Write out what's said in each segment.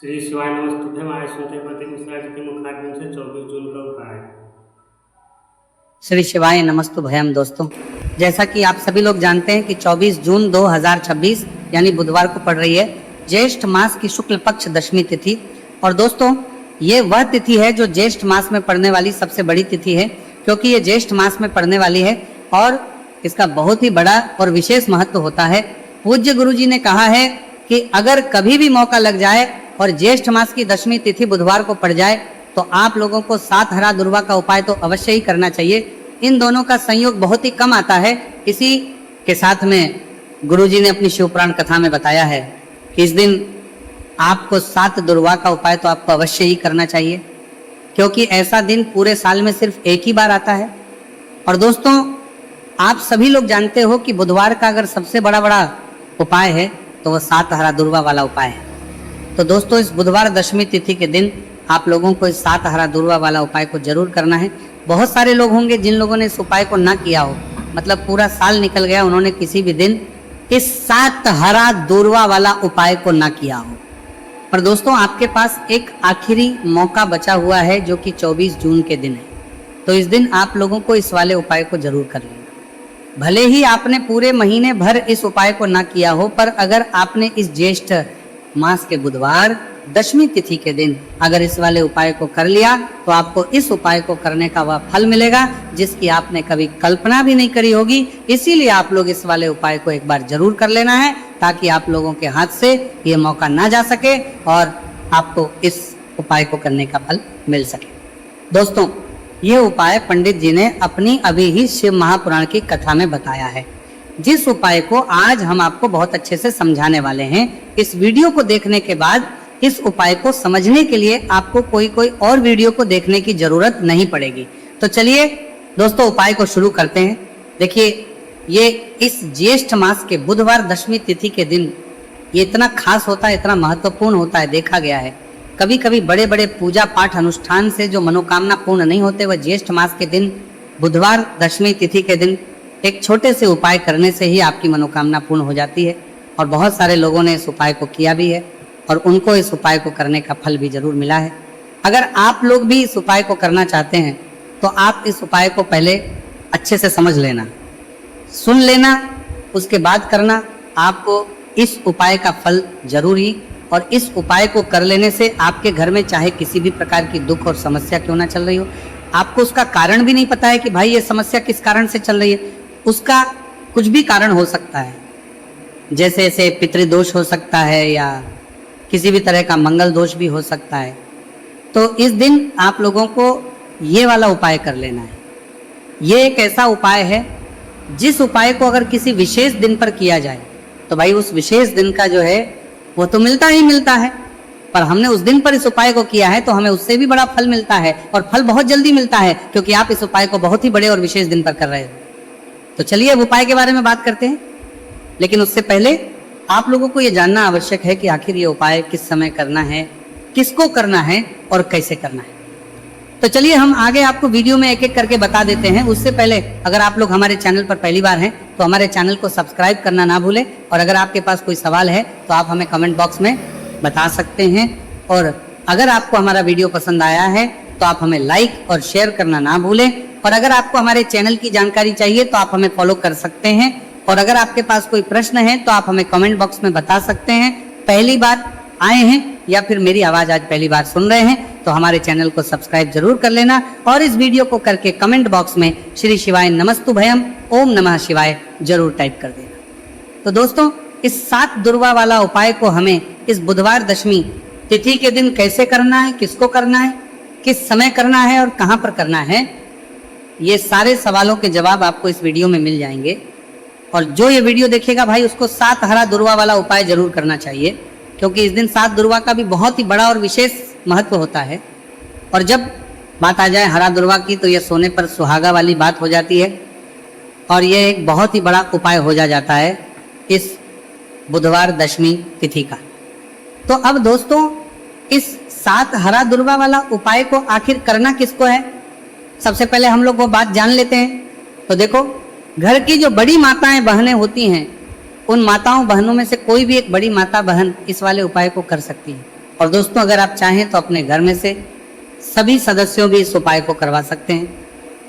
श्री शिवाय नमस्तुभ्यम। आज सुनते प्रतीक मिश्रा जी के मुखारबिंद से 24 जून का उपाय। श्री शिवाय नमस्तुभ्यम। दोस्तों, जैसा कि आप सभी लोग जानते हैं कि 24 जून 2026 यानी बुधवार को पड़ रही है ज्येष्ठ मास की शुक्ल पक्ष दशमी तिथि। और दोस्तों, ये वह तिथि है जो ज्येष्ठ मास में पड़ने वाली सबसे बड़ी तिथि है, क्योंकि ये ज्येष्ठ मास में पड़ने वाली है और इसका बहुत ही बड़ा और विशेष महत्व होता है। पूज्य गुरु जी ने कहा है कि अगर कभी भी मौका लग जाए और ज्येष्ठ मास की दशमी तिथि बुधवार को पड़ जाए तो आप लोगों को 7 हरा दुर्वा का उपाय तो अवश्य ही करना चाहिए। इन दोनों का संयोग बहुत ही कम आता है। इसी के साथ में गुरुजी ने अपनी शिवपुराण कथा में बताया है कि इस दिन आपको 7 दुर्वा का उपाय तो आपको अवश्य ही करना चाहिए, क्योंकि ऐसा दिन पूरे साल में सिर्फ एक ही बार आता है। और दोस्तों, आप सभी लोग जानते हो कि बुधवार का अगर सबसे बड़ा उपाय है तो वह 7 हरा दुर्वा वाला उपाय है। तो दोस्तों, इस बुधवार दशमी तिथि के दिन आप लोगों को इस 7 हरा दुर्वा वाला उपाय को जरूर करना है। बहुत सारे लोग होंगे जिन लोगों ने इस उपाय को ना किया हो, मतलब पूरा साल निकल गया, उन्होंने किसी भी दिन इस 7 हरा दुर्वा वाला उपाय को ना किया हो। पर दोस्तों, आपके पास एक आखिरी मौका बचा हुआ है जो कि 24 जून के दिन है। तो इस दिन आप लोगों को इस वाले उपाय को जरूर कर लेना। भले ही आपने पूरे महीने भर इस उपाय को ना किया हो, पर अगर आपने इस ज्येष्ठ मास के बुधवार दशमी तिथि के दिन अगर इस वाले उपाय को कर लिया तो आपको इस उपाय को करने का वह फल मिलेगा जिसकी आपने कभी कल्पना भी नहीं करी होगी। इसीलिए आप लोग इस वाले उपाय को एक बार जरूर कर लेना है, ताकि आप लोगों के हाथ से ये मौका ना जा सके और आपको इस उपाय को करने का फल मिल सके। दोस्तों, ये उपाय पंडित जी ने अपनी अभी ही शिव महापुराण की कथा में बताया है, जिस उपाय को आज हम आपको बहुत अच्छे से समझाने वाले हैं। इस वीडियो को देखने के बाद इस उपाय को समझने के लिए आपको कोई और वीडियो को देखने की जरूरत नहीं पड़ेगी। तो चलिए दोस्तों, उपाय को शुरू करते हैं। देखिए, ये इस ज्येष्ठ मास के बुधवार दशमी तिथि के दिन ये इतना खास होता है, इतना महत्वपूर्ण होता है। देखा गया है कभी कभी बड़े बड़े पूजा पाठ अनुष्ठान से जो मनोकामना पूर्ण नहीं होते, वह ज्येष्ठ मास के दिन बुधवार दशमी तिथि के दिन एक छोटे से उपाय करने से ही आपकी मनोकामना पूर्ण हो जाती है। और बहुत सारे लोगों ने इस उपाय को किया भी है और उनको इस उपाय को करने का फल भी जरूर मिला है। अगर आप लोग भी इस उपाय को करना चाहते हैं तो आप इस उपाय को पहले अच्छे से समझ लेना, सुन लेना, उसके बाद करना। आपको इस उपाय का फल जरूर ही, और इस उपाय को कर लेने से आपके घर में चाहे किसी भी प्रकार की दुख और समस्या क्यों ना चल रही हो, आपको उसका कारण भी नहीं पता है कि भाई ये समस्या किस कारण से चल रही है, उसका कुछ भी कारण हो सकता है। जैसे ऐसे पितृदोष हो सकता है या किसी भी तरह का मंगल दोष भी हो सकता है। तो इस दिन आप लोगों को ये वाला उपाय कर लेना है। ये एक ऐसा उपाय है जिस उपाय को अगर किसी विशेष दिन पर किया जाए तो भाई उस विशेष दिन का जो है वो तो मिलता ही मिलता है, पर हमने उस दिन पर इस उपाय को किया है तो हमें उससे भी बड़ा फल मिलता है, और फल बहुत जल्दी मिलता है क्योंकि आप इस उपाय को बहुत ही बड़े और विशेष दिन पर कर रहे हो। तो चलिए अब उपाय के बारे में बात करते हैं, लेकिन उससे पहले आप लोगों को यह जानना आवश्यक है कि आखिर ये उपाय किस समय करना है, किसको करना है और कैसे करना है। तो चलिए हम आगे आपको वीडियो में एक एक करके बता देते हैं। उससे पहले अगर आप लोग हमारे चैनल पर पहली बार हैं तो हमारे चैनल को सब्सक्राइब करना ना भूलें, और अगर आपके पास कोई सवाल है तो आप हमें कमेंट बॉक्स में बता सकते हैं। और अगर आपको हमारा वीडियो पसंद आया है तो आप हमें लाइक और शेयर करना ना भूलें। और अगर आपको हमारे चैनल की जानकारी चाहिए तो आप हमें फॉलो कर सकते हैं। और अगर आपके पास कोई प्रश्न है तो आप हमें कमेंट बॉक्स में बता सकते हैं। पहली बार आए हैं या फिर मेरी आवाज आज पहली बार सुन रहे हैं तो हमारे चैनल को सब्सक्राइब जरूर कर लेना, और इस वीडियो को करके कमेंट बॉक्स में श्री शिवाय नमस्तुभयम ओम नमः शिवाय जरूर टाइप कर देना। तो दोस्तों, इस 7 दुर्वा वाला उपाय को हमें इस बुधवार दशमी तिथि के दिन कैसे करना है, किसको करना है, किस समय करना है और कहां पर करना है, ये सारे सवालों के जवाब आपको इस वीडियो में मिल जाएंगे। और जो ये वीडियो देखेगा भाई उसको 7 हरा दुर्वा वाला उपाय जरूर करना चाहिए, क्योंकि इस दिन 7 दुर्वा का भी बहुत ही बड़ा और विशेष महत्व होता है। और जब बात आ जाए हरा दुर्वा की तो यह सोने पर सुहागा वाली बात हो जाती है, और यह एक बहुत ही बड़ा उपाय हो जाता है इस बुधवार दशमी तिथि का। तो अब दोस्तों, इस 7 हरा दुर्वा वाला उपाय को आखिर करना किसको है, सबसे पहले हम लोग वो बात जान लेते हैं। तो देखो, घर की जो बड़ी माताएं बहनें होती हैं, उन माताओं बहनों में से कोई भी एक बड़ी माता बहन इस वाले उपाय को कर सकती है। और दोस्तों अगर आप चाहें तो अपने घर में से सभी सदस्यों भी इस उपाय को करवा सकते हैं।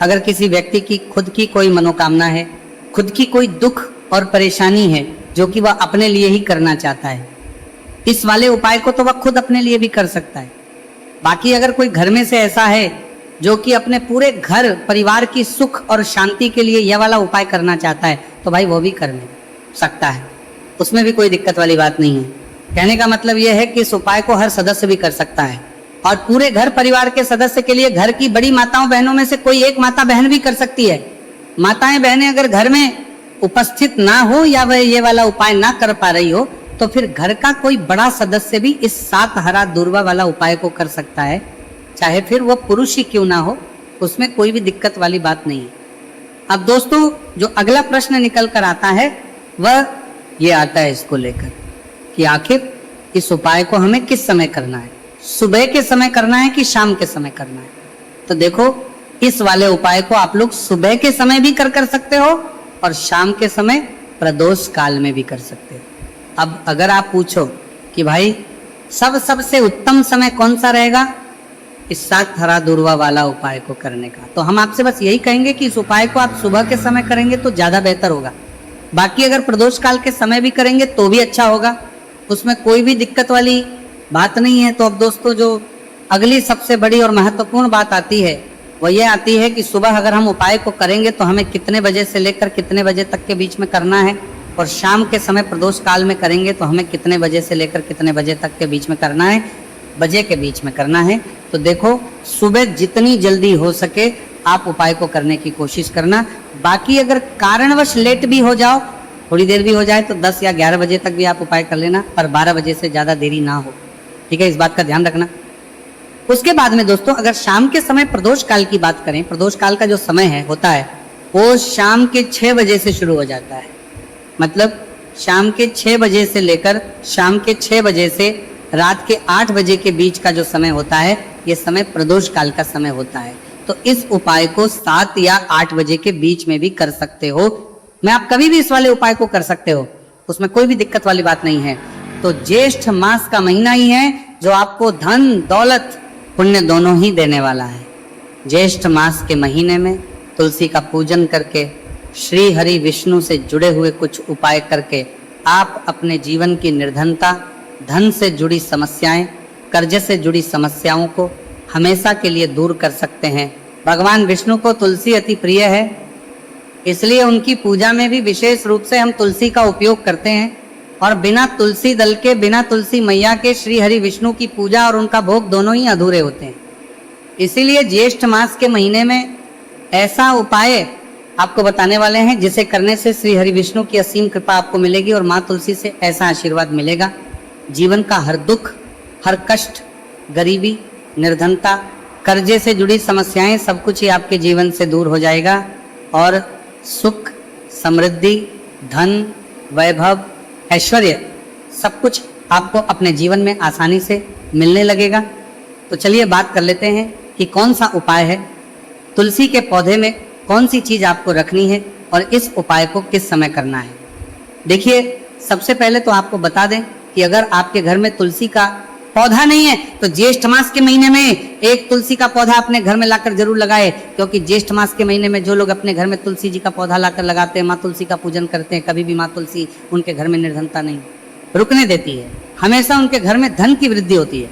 अगर किसी व्यक्ति की खुद की कोई मनोकामना है, खुद की कोई दुख और परेशानी है जो कि वह अपने लिए ही करना चाहता है, इस वाले उपाय को तो वह खुद अपने लिए भी कर सकता है। बाकी अगर कोई घर में से ऐसा है जो कि अपने पूरे घर परिवार की सुख और शांति के लिए यह वाला उपाय करना चाहता है, तो भाई वो भी कर सकता है, उसमें भी कोई दिक्कत वाली बात नहीं है। कहने का मतलब यह है कि इस उपाय को हर सदस्य भी कर सकता है, और पूरे घर परिवार के सदस्य के लिए घर की बड़ी माताओं बहनों में से कोई एक माता बहन भी कर सकती है। माताएं बहनें अगर घर में उपस्थित ना हो या वह ये वाला उपाय ना कर पा रही हो, तो फिर घर का कोई बड़ा सदस्य भी इस 7 हरा दूर्वा वाला उपाय को कर सकता है, चाहे फिर वो पुरुष ही क्यों ना हो, उसमें कोई भी दिक्कत वाली बात नहीं है। अब दोस्तों जो अगला प्रश्न निकल कर आता है वह ये आता है इसको लेकर कि आखिर इस उपाय को हमें किस समय करना है, सुबह के समय करना है कि शाम के समय करना है। तो देखो इस वाले उपाय को आप लोग सुबह के समय भी कर सकते हो और शाम के समय प्रदोष काल में भी कर सकते हो। अब अगर आप पूछो कि भाई सबसे उत्तम समय कौन सा रहेगा इस 7 हरा दूर्वा वाला उपाय को करने का, तो हम आपसे बस यही कहेंगे कि इस उपाय को आप सुबह के समय करेंगे तो ज्यादा बेहतर होगा। बाकी अगर प्रदोष काल के समय भी करेंगे तो भी अच्छा होगा, उसमें कोई भी दिक्कत वाली बात नहीं है। तो अब दोस्तों जो अगली सबसे बड़ी और महत्वपूर्ण बात आती है वो ये आती है कि सुबह अगर हम उपाय को करेंगे तो हमें कितने बजे से लेकर कितने बजे तक के बीच में करना है, और शाम के समय प्रदोष काल में करेंगे तो हमें कितने बजे से लेकर कितने बजे तक के बीच में करना है, बजे के बीच में करना है। तो देखो सुबह जितनी जल्दी हो सके आप उपाय को करने की कोशिश करना। बाकी अगर कारणवश लेट भी हो जाओ, थोड़ी देर भी हो जाए, तो 10 या 11 बजे तक भी आप उपाय कर लेना, पर 12 बजे से ज़्यादा देरी ना हो, ठीक है, इस बात का ध्यान रखना। उसके बाद में दोस्तों अगर शाम के समय प्रदोष काल की बात करें, प्रदोष काल का जो समय है होता है वो शाम के 6 बजे से शुरू हो जाता है। मतलब शाम के 6 बजे से लेकर शाम के 6 बजे से रात के 8 बजे के बीच का जो समय होता है, ये समय प्रदोष काल का समय होता है। तो इस उपाय को 7 या 8 बजे के बीच में भी कर सकते हो। मैं आप कभी भी इस वाले उपाय को कर सकते हो, उसमें कोई भी दिक्कत वाली बात नहीं है। तो ज्येष्ठ मास का महीना ही है जो आपको धन दौलत पुण्य दोनों ही देने वाला है। ज्येष्ठ मास के महीने में तुलसी का पूजन करके, श्री हरि विष्णु से जुड़े हुए कुछ उपाय करके आप अपने जीवन की निर्धनता, धन से जुड़ी समस्याएं, कर्ज से जुड़ी समस्याओं को हमेशा के लिए दूर कर सकते हैं। भगवान विष्णु को तुलसी अति प्रिय है, इसलिए उनकी पूजा में भी विशेष रूप से हम तुलसी का उपयोग करते हैं, और बिना तुलसी दल के, बिना तुलसी मैया के श्री हरि विष्णु की पूजा और उनका भोग दोनों ही अधूरे होते हैं। इसीलिए ज्येष्ठ मास के महीने में ऐसा उपाय आपको बताने वाले हैं जिसे करने से श्री हरि विष्णु की असीम कृपा आपको मिलेगी और माँ तुलसी से ऐसा आशीर्वाद मिलेगा, जीवन का हर दुख, हर कष्ट, गरीबी, निर्धनता, कर्जे से जुड़ी समस्याएं सब कुछ ही आपके जीवन से दूर हो जाएगा, और सुख, समृद्धि, धन, वैभव, ऐश्वर्य सब कुछ आपको अपने जीवन में आसानी से मिलने लगेगा। तो चलिए बात कर लेते हैं कि कौन सा उपाय है, तुलसी के पौधे में कौन सी चीज आपको रखनी है और इस उपाय को किस समय करना है। देखिए सबसे पहले तो आपको बता दें कि अगर आपके घर में तुलसी का पौधा नहीं है तो ज्येष्ठ मास के महीने में एक तुलसी का पौधा अपने घर में लाकर जरूर लगाए, क्योंकि ज्येष्ठ मास के महीने में जो लोग अपने घर में तुलसी जी का पौधा लाकर लगाते हैं, माँ तुलसी का पूजन करते हैं, कभी भी माँ तुलसी उनके घर में निर्धनता नहीं रुकने देती है, हमेशा उनके घर में धन की वृद्धि होती है,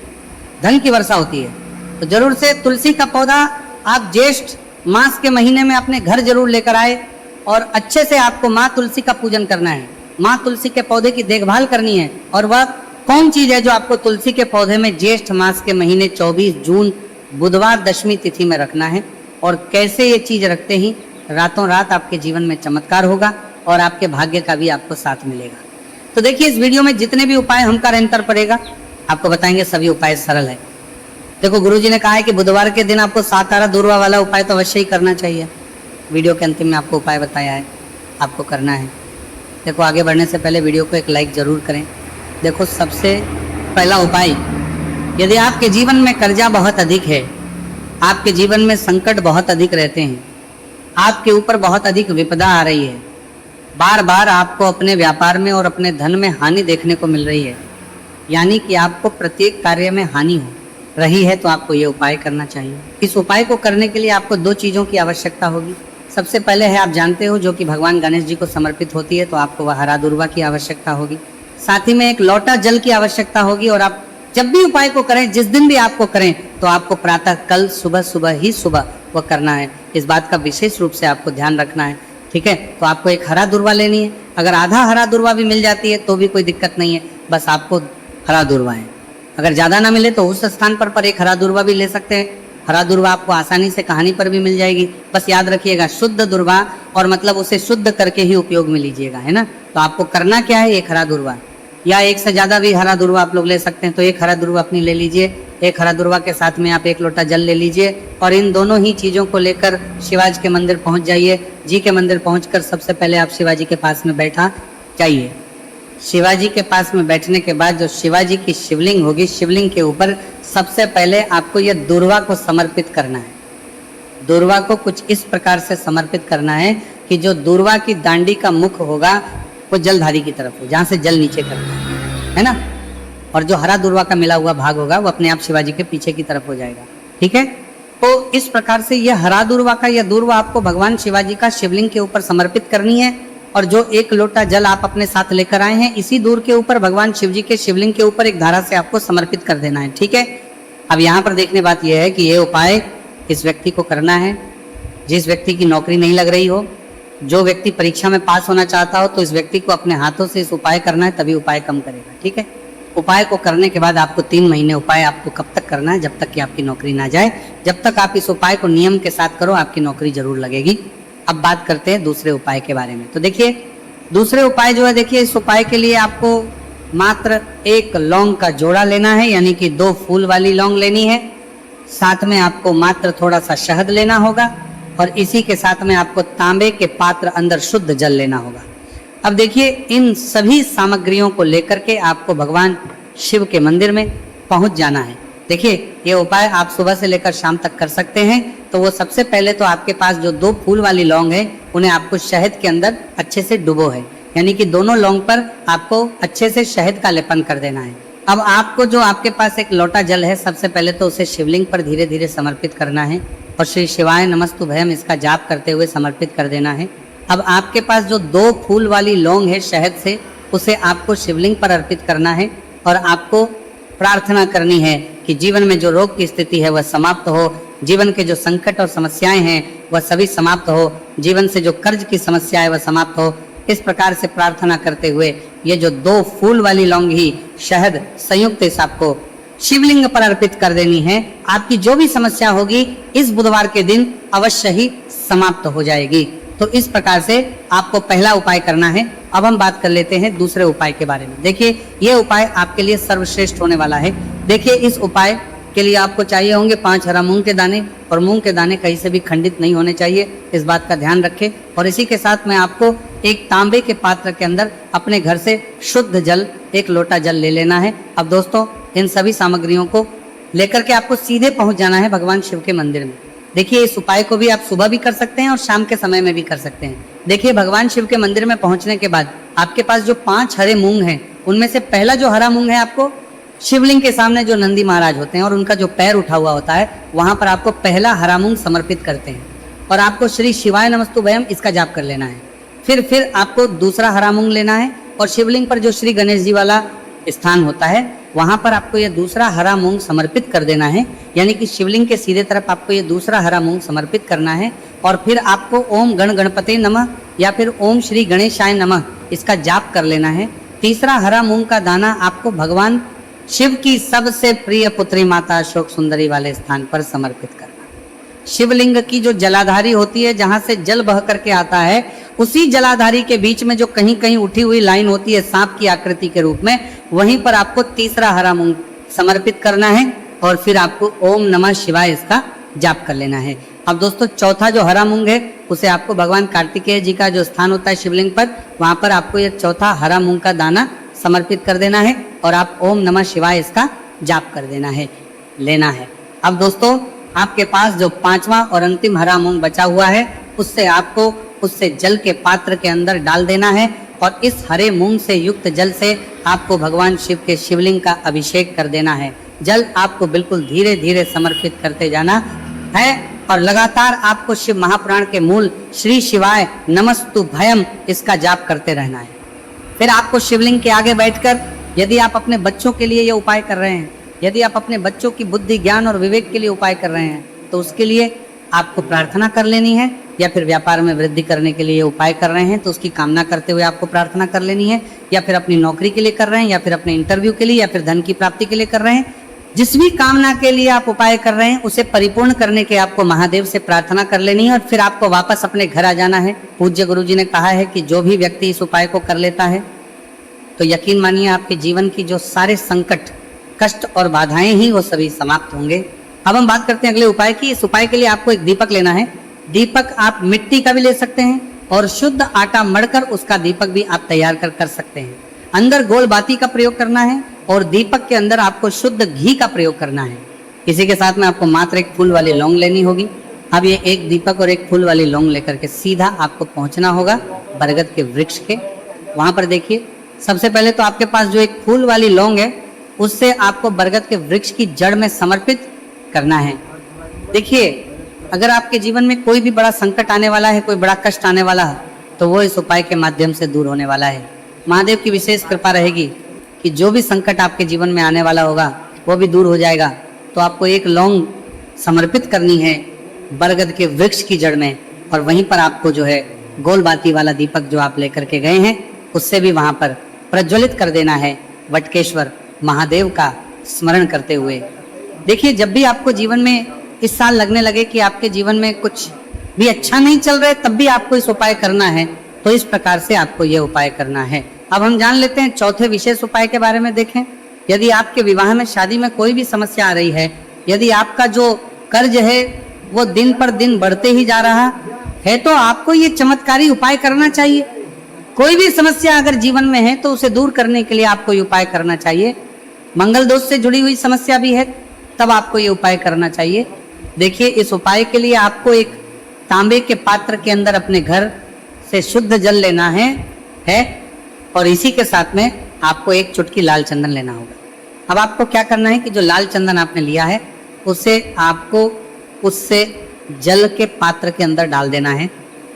धन की वर्षा होती है। तो जरूर से तुलसी का पौधा आप ज्येष्ठ मास के महीने में अपने घर जरूर लेकर आए, और अच्छे से आपको माँ तुलसी का पूजन करना है, माँ तुलसी के पौधे की देखभाल करनी है। और वह कौन चीज है जो आपको तुलसी के पौधे में ज्येष्ठ मास के महीने 24 जून बुधवार दशमी तिथि में रखना है, और कैसे ये चीज रखते ही रातों रात आपके जीवन में चमत्कार होगा और आपके भाग्य का भी आपको साथ मिलेगा। तो देखिए इस वीडियो में जितने भी उपाय हम कर अंतर पड़ेगा आपको बताएंगे, सभी उपाय सरल है। देखो गुरुजी ने कहा है कि बुधवार के दिन आपको 7 हरा दूर्वा वाला उपाय तो अवश्य ही करना चाहिए। वीडियो के अंतिम में आपको उपाय बताया है, आपको करना है। देखो आगे बढ़ने से पहले वीडियो को एक लाइक जरूर करें। देखो सबसे पहला उपाय, यदि आपके जीवन में कर्जा बहुत अधिक है, आपके जीवन में संकट बहुत अधिक रहते हैं, आपके ऊपर बहुत अधिक विपदा आ रही है, बार बार आपको अपने व्यापार में और अपने धन में हानि देखने को मिल रही है, यानी कि आपको प्रत्येक कार्य में हानि हो रही है तो आपको ये उपाय करना चाहिए। इस उपाय को करने के लिए आपको 2 चीज़ों की आवश्यकता होगी। सबसे पहले है, आप जानते हो, जो कि भगवान गणेश जी को समर्पित होती है, तो आपको वह हरा दुर्वा की आवश्यकता होगी। साथ ही में एक लोटा जल की आवश्यकता होगी। और आप जब भी उपाय को करें, जिस दिन भी आपको करें, तो आपको प्रातः कल सुबह वह करना है। इस बात का विशेष रूप से आपको ध्यान रखना है, ठीक है। तो आपको एक हरा दुर्वा लेनी है। अगर आधा हरा दुर्वा भी मिल जाती है तो भी कोई दिक्कत नहीं है, बस आपको हरा दुर्वा है। अगर ज़्यादा ना मिले तो उस स्थान पर एक हरा दुर्वा भी ले सकते हैं। हरा दुर्वा आपको आसानी से कहानी पर भी मिल जाएगी। बस याद रखिएगा, शुद्ध दुर्वा, और मतलब उसे शुद्ध करके ही उपयोग में लीजिएगा, है ना। तो आपको करना क्या है, एक हरा दुर्वा, या एक से ज़्यादा भी हरा दुर्वा आप लोग ले सकते हैं। तो एक हरा दुर्वा अपनी ले लीजिए। एक हरा दुर्वा के साथ में आप 1 लोटा जल ले लीजिए और इन दोनों ही चीज़ों को लेकर शिवाजी के मंदिर पहुंच जाइए। जी के मंदिर पहुंचकर सबसे पहले आप शिवाजी के पास में बैठा जाइए। शिवाजी के पास में बैठने के बाद जो शिवाजी की शिवलिंग होगी, शिवलिंग के ऊपर सबसे पहले आपको यह दुर्वा को समर्पित करना है। दुर्वा को कुछ इस प्रकार से समर्पित करना है कि जो दुर्वा की दांडी का मुख होगा वो जलधारी की तरफ हो, जहाँ से जल नीचे करना है ना। और जो हरा दुर्वा का मिला हुआ भाग होगा वो अपने आप शिवाजी के पीछे की तरफ हो जाएगा, ठीक है। तो इस प्रकार से यह हरा दुर्वा का यह दुर्वा आपको भगवान शिवाजी का शिवलिंग के ऊपर समर्पित करनी है। और जो 1 लोटा जल आप अपने साथ लेकर आए हैं, इसी दूर के ऊपर भगवान शिव जी के शिवलिंग के ऊपर एक धारा से आपको समर्पित कर देना है, ठीक है। अब यहाँ पर देखने बात यह है कि यह उपाय इस व्यक्ति को करना है जिस व्यक्ति की नौकरी नहीं लग रही हो। जो व्यक्ति परीक्षा में पास होना चाहता हो तो इस व्यक्ति को अपने हाथों से इस उपाय करना है, तभी उपाय कम करेगा, ठीक है। उपाय को करने के बाद आपको 3 महीने उपाय आपको कब तक करना है, जब तक कि आपकी नौकरी ना जाए। जब तक आप इस उपाय को नियम के साथ करो, आपकी नौकरी जरूर लगेगी। अब बात करते हैं दूसरे उपाय के बारे में। तो देखिए, दूसरे उपाय जो है, देखिए, इस उपाय के लिए आपको मात्र 1 लौंग का जोड़ा लेना है, यानी कि 2 फूल वाली लौंग लेनी है। साथ में आपको मात्र थोड़ा सा शहद लेना होगा और इसी के साथ में आपको तांबे के पात्र अंदर शुद्ध जल लेना होगा। अब देखिए, इन सभी सामग्रियों को लेकर के आपको भगवान शिव के मंदिर में पहुंच जाना है। देखिए, ये उपाय आप सुबह से लेकर शाम तक कर सकते हैं। तो वो सबसे पहले तो आपके पास जो 2 फूल वाली लौंग है, उन्हें आपको शहद के अंदर अच्छे से डुबो है, यानी कि दोनों लौंग पर आपको अच्छे से शहद का लेपन कर देना है। अब आपको जो आपके पास 1 लोटा जल है, सबसे पहले तो उसे शिवलिंग पर धीरे धीरे समर्पित करना है और श्री शिवाय नमस्तुभयम इसका जाप करते हुए समर्पित कर देना है। अब आपके पास जो 2 फूल वाली लौंग है शहद से, उसे आपको शिवलिंग पर अर्पित करना है और आपको प्रार्थना करनी है कि जीवन में जो रोग की स्थिति है वह समाप्त हो, जीवन के जो संकट और समस्याएं हैं वह सभी समाप्त हो, जीवन से जो कर्ज की समस्या है वह समाप्त हो। इस प्रकार से प्रार्थना करते हुए ये जो 2 फूल वाली लौंग ही शहद संयुक्त इस आपको शिवलिंग पर अर्पित कर देनी है। आपकी जो भी समस्या होगी इस बुधवार के दिन अवश्य ही समाप्त हो जाएगी। तो इस प्रकार से आपको पहला उपाय करना है। अब हम बात कर लेते हैं दूसरे उपाय के बारे में। देखिए, ये उपाय आपके लिए सर्वश्रेष्ठ होने वाला है। देखिए, इस उपाय के लिए आपको चाहिए होंगे 5 हरा मूंग के दाने, और मूंग के दाने कहीं से भी खंडित नहीं होने चाहिए, इस बात का ध्यान रखें। और इसी के साथ में आपको एक तांबे के पात्र के अंदर अपने घर से शुद्ध जल 1 लोटा जल ले लेना है। अब दोस्तों, इन सभी सामग्रियों को लेकर के आपको सीधे पहुंच जाना है भगवान शिव के मंदिर में। देखिए, इस उपाय को भी आप सुबह भी कर सकते हैं और शाम के समय में भी कर सकते हैं। देखिए, भगवान शिव के मंदिर में पहुंचने के बाद आपके पास जो 5 हरे मूंग हैं, उनमें से पहला जो हरा मूंग है, आपको शिवलिंग के सामने जो नंदी महाराज होते हैं और उनका जो पैर उठा हुआ होता है, वहां पर आपको पहला हरा मूंग समर्पित करते हैं और आपको श्री शिवाय नमस्तुभयम इसका जाप कर लेना है। फिर आपको दूसरा हरा मूंग लेना है और शिवलिंग पर जो श्री गणेश जी वाला स्थान होता है, वहां पर आपको ये दूसरा हरा मूंग समर्पित कर देना है, यानी कि शिवलिंग के सीधे तरफ आपको ये दूसरा हरा मूंग समर्पित करना है। और फिर आपको ओम गण गणपते नमः या फिर ओम श्री गणेशाय नमः इसका जाप कर लेना है। तीसरा हरा मूंग का दाना आपको भगवान शिव की सबसे प्रिय पुत्री माता अशोक सुंदरी वाले स्थान पर समर्पित करना। शिवलिंग की जो जलाधारी होती है, जहां से जल बह करके आता है, उसी जलाधारी के बीच में जो कहीं कहीं उठी हुई लाइन होती है सांप की आकृति के रूप में, वहीं पर आपको तीसरा हरा मूंग समर्पित करना है और फिर आपको ओम नमः शिवाय इसका जाप कर लेना है। अब दोस्तों, चौथा जो हरा मूंग है उसे आपको भगवान कार्तिकेय जी का जो स्थान होता है शिवलिंग पर, वहां पर आपको ये चौथा हरा मूंग का दाना समर्पित कर देना है और आप ओम नमः शिवाय इसका जाप कर देना है, लेना है। अब दोस्तों, आपके पास जो 5वां और अंतिम हरा मूंग बचा हुआ है, उससे आपको उससे जल के पात्र के अंदर डाल देना है और इस हरे मूंग से युक्त जल से आपको भगवान शिव के शिवलिंग का अभिषेक कर देना है। जल आपको बिल्कुल धीरे धीरे समर्पित करते जाना है और लगातार आपको शिव महापुराण के मूल श्री शिवाय नमस्तु भयम इसका जाप करते रहना है। फिर आपको शिवलिंग के आगे बैठकर, यदि आप अपने बच्चों के लिए ये उपाय कर रहे हैं, यदि आप अपने बच्चों की बुद्धि ज्ञान और विवेक के लिए उपाय कर रहे हैं, तो उसके लिए आपको प्रार्थना कर लेनी है। या फिर व्यापार में वृद्धि करने के लिए ये उपाय कर रहे हैं तो उसकी कामना करते हुए आपको प्रार्थना कर लेनी है। या फिर अपनी नौकरी के लिए कर रहे हैं, या फिर अपने इंटरव्यू के लिए, या फिर धन की प्राप्ति के लिए कर रहे हैं, जिस भी कामना के लिए आप उपाय कर रहे हैं उसे परिपूर्ण करने के आपको महादेव से प्रार्थना कर लेनी है। और फिर आपको वापस अपने घर आ जाना है। पूज्य गुरु जी ने कहा है कि जो भी व्यक्ति इस उपाय को कर लेता है तो यकीन मानिए आपके जीवन की जो सारे संकट, कष्ट और बाधाएं ही वो सभी समाप्त होंगे। अब हम बात करते हैं अगले उपाय की। इस उपाय के लिए आपको एक दीपक लेना है। दीपक आप मिट्टी का भी ले सकते हैं और शुद्ध आटा मढ़कर उसका दीपक भी आप तैयार कर सकते हैं। अंदर गोल बाती का प्रयोग करना है और दीपक के अंदर आपको शुद्ध घी का प्रयोग करना है। इसी के साथ में आपको मात्र एक फूल वाली लौंग लेनी होगी। अब ये एक दीपक और एक फूल वाली लौंग लेकर के सीधा आपको पहुंचना होगा बरगद के वृक्ष के। वहां पर देखिए, सबसे पहले तो आपके पास जो एक फूल वाली लौंग है उससे आपको बरगद के वृक्ष की जड़ में समर्पित करना है। देखिए, अगर आपके जीवन में कोई भी बड़ा संकट आने वाला है, कोई बड़ा कष्ट आने वाला है, तो वो इस उपाय के माध्यम से दूर होने वाला है। महादेव की विशेष कृपा रहेगी कि जो भी संकट आपके जीवन में आने वाला होगा वो भी दूर हो जाएगा। तो आपको एक लौंग समर्पित करनी है बरगद के वृक्ष की जड़ में, और वहीं पर आपको जो है गोल बाती वाला दीपक जो आप लेकर के गए हैं उससे भी वहां पर प्रज्वलित कर देना है वटकेश्वर महादेव का स्मरण करते हुए। देखिए, जब भी आपको जीवन में इस साल लगने लगे कि आपके जीवन में कुछ भी अच्छा नहीं चल रहा है, तब भी आपको इस उपाय करना है। तो इस प्रकार से आपको यह उपाय करना है। अब हम जान लेते हैं चौथे विशेष उपाय के बारे में। देखें, यदि आपके विवाह में, शादी में कोई भी समस्या आ रही है, यदि आपका जो कर्ज है वो दिन पर दिन बढ़ते ही जा रहा है, तो आपको ये चमत्कारी उपाय करना चाहिए। कोई भी समस्या अगर जीवन में है तो उसे दूर करने के लिए आपको ये उपाय करना चाहिए। मंगल दोष से जुड़ी हुई समस्या भी है तब आपको ये उपाय करना चाहिए। देखिए, इस उपाय के लिए आपको एक तांबे के पात्र के अंदर अपने घर से शुद्ध जल लेना है और इसी के साथ में आपको एक चुटकी लाल चंदन लेना होगा। अब आपको क्या करना है कि जो लाल चंदन आपने लिया है उसे आपको उससे जल के पात्र के अंदर डाल देना है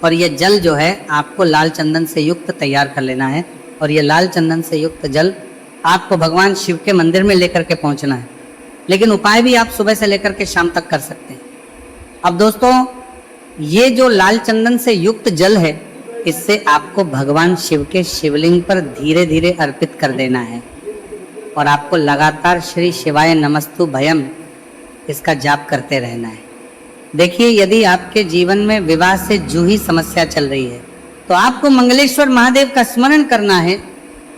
और यह जल जो है आपको लाल चंदन से युक्त तैयार कर लेना है। और यह लाल चंदन से युक्त जल आपको भगवान शिव के मंदिर में लेकर के पहुंचना है। लेकिन उपाय भी आप सुबह से लेकर के शाम तक कर सकते हैं। अब दोस्तों, ये जो लाल चंदन से युक्त जल है इससे आपको भगवान शिव के शिवलिंग पर धीरे धीरे अर्पित कर देना है और आपको लगातार श्री शिवाय नमस्तु भयम इसका जाप करते रहना है। देखिए, यदि आपके जीवन में विवाह से जूही समस्या चल रही है तो आपको मंगलेश्वर महादेव का स्मरण करना है,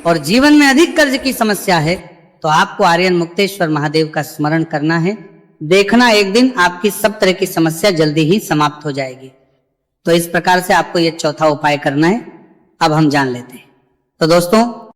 और जीवन में अधिक कर्ज की समस्या है तो आपको आर्यन मुक्तेश्वर महादेव का स्मरण करना है। देखना, एक दिन आपकी सब तरह की समस्या जल्दी ही समाप्त हो जाएगी। तो इस प्रकार से आपको ये चौथा उपाय करना है। अब हम जान लेते हैं। तो दोस्तों,